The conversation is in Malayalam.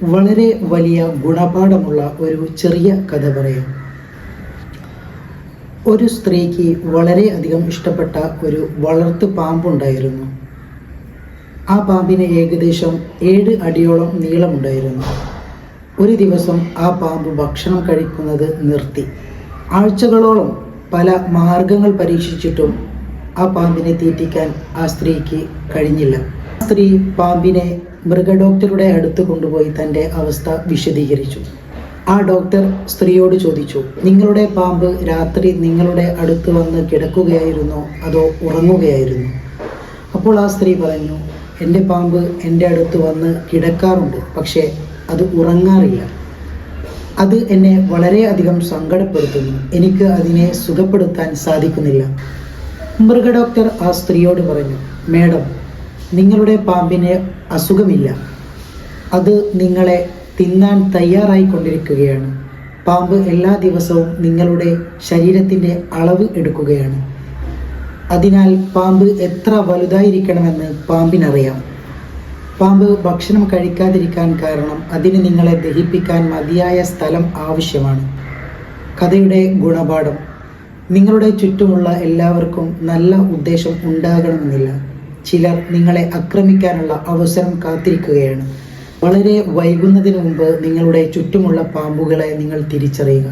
വളരെ വലിയ ഗുണപാഠമുള്ള ഒരു ചെറിയ കഥ പറയാം. ഒരു സ്ത്രീക്ക് വളരെയധികം ഇഷ്ടപ്പെട്ട ഒരു വളർത്തു പാമ്പുണ്ടായിരുന്നു. ആ പാമ്പിന് ഏകദേശം 7 അടിയോളം നീളമുണ്ടായിരുന്നു. ഒരു ദിവസം ആ പാമ്പ് ഭക്ഷണം കഴിക്കുന്നത് നിർത്തി. ആഴ്ചകളോളം പല മാർഗങ്ങൾ പരീക്ഷിച്ചിട്ടും ആ പാമ്പിനെ തീറ്റിക്കാൻ ആ സ്ത്രീക്ക് കഴിഞ്ഞില്ല. സ്ത്രീ പാമ്പിനെ മൃഗഡോക്ടറുടെ അടുത്ത് കൊണ്ടുപോയി തൻ്റെ അവസ്ഥ വിശദീകരിച്ചു. ആ ഡോക്ടർ സ്ത്രീയോട് ചോദിച്ചു, നിങ്ങളുടെ പാമ്പ് രാത്രി നിങ്ങളുടെ അടുത്ത് വന്ന് കിടക്കുകയായിരുന്നോ അതോ ഉറങ്ങുകയായിരുന്നു? അപ്പോൾ ആ സ്ത്രീ പറഞ്ഞു, എൻ്റെ പാമ്പ് എൻ്റെ അടുത്ത് വന്ന് കിടക്കാറുണ്ട്, പക്ഷേ അത് ഉറങ്ങാറില്ല. അത് എന്നെ വളരെയധികം സങ്കടപ്പെടുത്തുന്നു. എനിക്ക് അതിനെ സുഖപ്പെടുത്താൻ സാധിക്കുന്നില്ല. മൃഗഡോക്ടർ ആ സ്ത്രീയോട് പറഞ്ഞു, മേഡം, നിങ്ങളുടെ പാമ്പിന് അസുഖമില്ല. അത് നിങ്ങളെ തിന്നാൻ തയ്യാറായിക്കൊണ്ടിരിക്കുകയാണ്. പാമ്പ് എല്ലാ ദിവസവും നിങ്ങളുടെ ശരീരത്തിൻ്റെ അളവ് എടുക്കുകയാണ്. അതിനാൽ പാമ്പ് എത്ര വലുതായിരിക്കണമെന്ന് പാമ്പിനറിയാം. പാമ്പ് ഭക്ഷണം കഴിക്കാതിരിക്കാൻ കാരണം അതിന് നിങ്ങളെ ദഹിപ്പിക്കാൻ മതിയായ സ്ഥലം ആവശ്യമാണ്. കഥയുടെ ഗുണപാഠം: നിങ്ങളുടെ ചുറ്റുമുള്ള എല്ലാവർക്കും നല്ല ഉദ്ദേശം ഉണ്ടാകണമെന്നില്ല. ചിലർ നിങ്ങളെ ആക്രമിക്കാനുള്ള അവസരം കാത്തിരിക്കുകയാണ്. വളരെ വൈകുന്നതിന് മുമ്പ് നിങ്ങളുടെ ചുറ്റുമുള്ള പാമ്പുകളെ നിങ്ങൾ തിരിച്ചറിയുക.